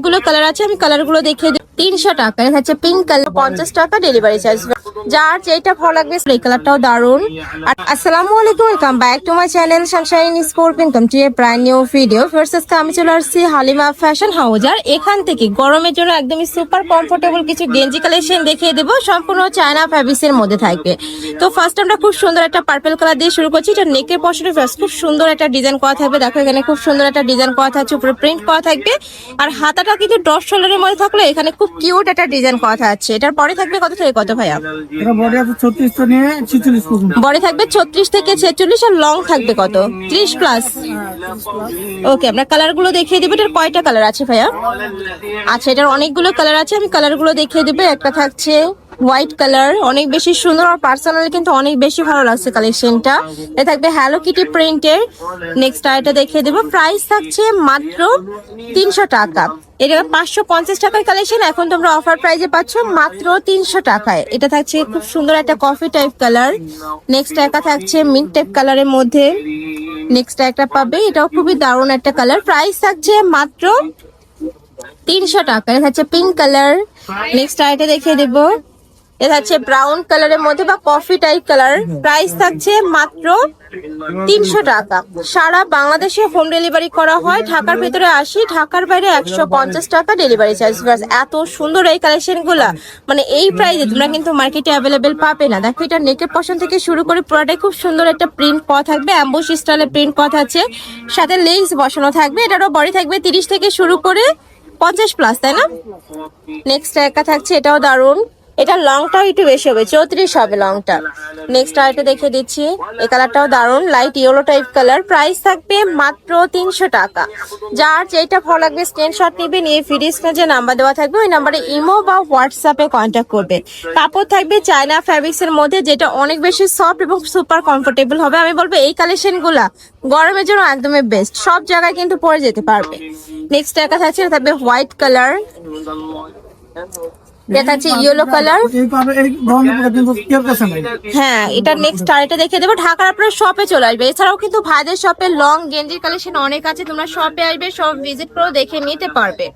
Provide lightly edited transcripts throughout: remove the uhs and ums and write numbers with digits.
অনেকগুলো কালার আছে, আমি কালার গুলো দেখিয়ে দিই। 300 টাকা। এটা হচ্ছে পিঙ্ক কালার, 50 টাকা ডেলিভারি চার্জ। যার যেটা ভালো লাগবে, এই কালারটাও দারুন। আর আসসালামু আলাইকুম, welcome back to my channel Sunshine sport. Welcome to A brand new video. First আমি চলে আসছি হালিমা ফ্যাশন হাউস। আর এখান থেকে গরমের জন্য একদমই সুপার কমফোর্টেবল কিছু গেঞ্জি কালেকশন দেখিয়ে দেবো, সম্পূর্ণ চায়না ফ্যাব্রিক্স এর মধ্যে থাকবে। তো ফার্স্ট আমরা খুব সুন্দর একটা পার্পল কালার দিয়ে শুরু করছি। এটা নেকের পশনে খুব সুন্দর একটা ডিজাইন করা থাকবে। দেখো এখানে খুব সুন্দর একটা ডিজাইন করা থাকছে, উপরে প্রিন্ট করা থাকবে। আর হাতাটা কিন্তু ডট শোল্ডারের মধ্যে থাকলে এখানে খুব কিউট একটা ডিজাইন করা থাকছে। এটার পরে থাকবে কত থেকে কত ভাইয়া? এটা বডি আছে 36 থেকে 46 পর্যন্ত। বডি থাকবে 36 থেকে 46 আর লং থাকবে কত? 30 প্লাস। ওকে, আমরা কালার গুলো দেখিয়ে দিব। এটার কয়টা কালার আছে ভাইয়া? আচ্ছা, এটার অনেকগুলো কালার আছে, আমি কালার গুলো দেখিয়ে দিব। একটা থাকছে হোয়াইট কালার, অনেক বেশি সুন্দর আর পার্সোনালি কিন্তু অনেক বেশি ভালো লাগছে কালেকশনটা। এটা থাকবে হ্যালো কিটি প্রিন্টের। নেক্সট আইটা দেখিয়ে দেবো। প্রাইস থাকছে মাত্র 300 টাকা। এটা 550 টাকার কালেকশন, এখন তোমরা অফার প্রাইজে পাচ্ছ মাত্র 300 টাকায়। এটা থাকছে খুব সুন্দর একটা কফি টাইপ কালার। নেক্সট একটা থাকছে মিন্ট টাইপ কালারের মধ্যে। নেক্সট একটা পাবে, এটাও খুবই দারুণ একটা কালার। প্রাইস থাকছে মাত্র 300 টাকা। এটা হচ্ছে পিঙ্ক কালার। নেক্সট আইটা দেখিয়ে দেবো। এটা হচ্ছে ব্রাউন কালারের মধ্যে বা কফি টাইপ কালার। প্রাইস থাকছে মাত্র 300 টাকা। সারা বাংলাদেশে হোম ডেলিভারি করা হয়। ঢাকার ভেতরে 80, ঢাকার বাইরে 150 টাকা ডেলিভারি চার্জ। এত সুন্দর এই কালেকশন গুলা, মানে এই প্রাইসে তোমরা কিন্তু মার্কেটে অ্যাভেলেবেল পাবে না। দেখো এটা নেকের পশন থেকে শুরু করে পুরোটাই খুব সুন্দর একটা প্রিন্ট করা থাকবে, অ্যাম্বুশ স্টাইলে প্রিন্ট করা আছে, সাথে লেস বসানো থাকবে। এটারও বডি থাকবে 30 থেকে শুরু করে 50 প্লাস, তাই না? নেক্সট একটা থাকছে, এটাও দারুন। এটা লংটাও একটু বেশি হবে, 34 হবে লংটা। নেক্সট আরেকটা দেখে দিচ্ছি, এই কালারটাও দারুন, light yellow type colour. Price থাকবে মাত্র 300 টাকা। যার যেটা ভালো লাগবে স্ক্রিনশট নিবে, নিয়ে ভিডিও স্ক্রিনে যে নাম্বার দেওয়া থাকবে ওই নাম্বারে ইমো বা হোয়াটসঅ্যাপে কন্ট্যাক্ট করবে। কাপড় থাকবে চায়না ফ্যাব্রিক্স এর মধ্যে, যেটা অনেক বেশি সফট এবং সুপার কমফোর্টেবল হবে। আমি বলবো এই কালেকশন গুলা গরমের জন্য একদমই বেস্ট, সব জায়গায় কিন্তু পরে যেতে পারবে। নেক্সট একটা থাকছে, এটা থাকবে হোয়াইট কালার। এটা হচ্ছে ইয়েলো কালার। হ্যাঁ, এটা নেক্সট আরেকটা দেখে দেবো। ঢাকার আপনার শপে চলে আসবে। এছাড়াও কিন্তু ভাইদের শপে লং গেঞ্জির কালেকশন অনেক আছে, তোমরা শপে আসবে, সব ভিজিট করে দেখে নিতে পারবে।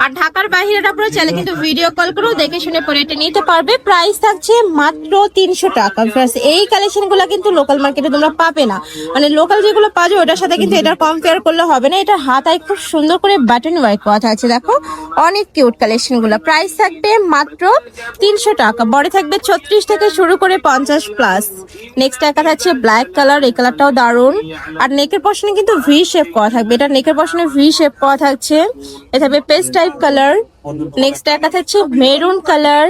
আর ঢাকার বাইরে আপনারা চাইলে কিন্তু ভিডিও কল করেও দেখে শুনে পরে এটা নিতে পারবে। প্রাইস থাকছে মাত্র 300 টাকা। এই কালেকশন গুলো কিন্তু লোকাল মার্কেটে তোমরা পাবে না, মানে লোকাল যেগুলো পাওয়া যায় ওটার সাথে কিন্তু এটার কম্পেয়ার করলে হবে না। এটা হাতায় খুব সুন্দর করে বাটন ওয়ার্ক করা আছে, দেখো অনেক কিউট কালেকশন গুলো। প্রাইস থাকবে মাত্র 300 টাকা। বডি থাকবে 36 থেকে শুরু করে 50 প্লাস। নেক্সট একটা থাকছে ব্ল্যাক কালার, এই কালারটাও দারুন। আর নেকের পশনে কিন্তু ভি শেপ করা থাকবে, এটা নেকের পশনে ভি শেপ করা থাকছে। এটা থাকবে পেস্ট টাইপ কালার। নেক্সট একটা থাকছে মেরুন কালার।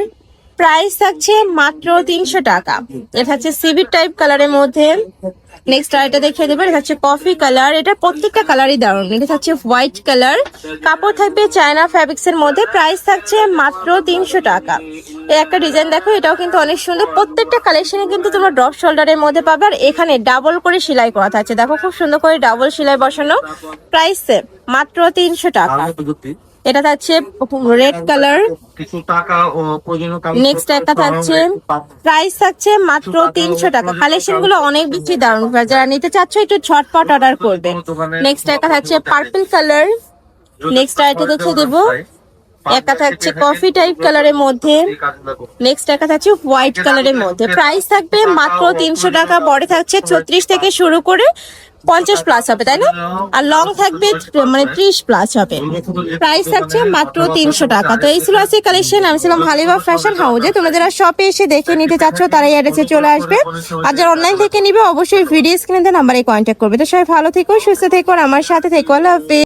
প্রাইস থাকছে মাত্র 300 টাকা। এটা হচ্ছে সিভিট টাইপ কালারের মধ্যে। নেক্সট আরেকটা দেখিয়ে দেবো, এটা হচ্ছে কফি কালার। এটা প্রত্যেকটা কালারই দারুন। এটা হচ্ছে হোয়াইট কালার, কাপড় থাকবে চায়না ফ্যাব্রিক্স এর মধ্যে। প্রাইস থাকছে মাত্র 300 টাকা। এই একটা ডিজাইন দেখো, এটাও কিন্তু অনেক সুন্দর। প্রত্যেকটা কালেকশনে কিন্তু তোমরা ড্রপ শোল্ডারের মধ্যে পাবে। আর এখানে ডাবল করে সেলাই করা থাকছে, দেখো খুব সুন্দর করে ডাবল সেলাই বসানো। প্রাইস মাত্র 300 টাকা। এটা থাকছে রেড কালার। নেক্সট একটা থাকছে, প্রাইস থাকছে মাত্র 300 টাকা। কালেকশন গুলো অনেক বেশি দারুণ, যারা নিতে চাচ্ছ একটু ঝটপট অর্ডার করবে। নেক্সট একটা থাকছে পার্পল কালার। নেক্সট আরেকটা দেখে দেবো, একটা থাকছে কফি টাইপ কালারের মধ্যে। নেক্সট একটা থাকছে হোয়াইট কালারের মধ্যে। প্রাইস থাকবে মাত্র 300 টাকা। বডি থাকছে 36 থেকে শুরু করে 50 প্লাস হবে, তাই না? আর লং থাকবে মানে 30 প্লাস হবে। প্রাইস থাকছে মাত্র 300 টাকা। তো এই ছিল আজকে কালেকশন। আমি ছিলাম হালিমা ফ্যাশন হাউসে। তোমরা যারা শপে এসে দেখে নিতে চাচ্ছ তারাই অ্যাড্রেসে চলে আসবে। আর যারা অনলাইন থেকে নিবে অবশ্যই ভিডিও স্ক্রিনে নাম্বারে কন্ট্যাক্ট করবে। তো সবাই ভালো থেকো, সুস্থ থেকো, আমার সাথে থেকো। আল্লাহ হাফেজ।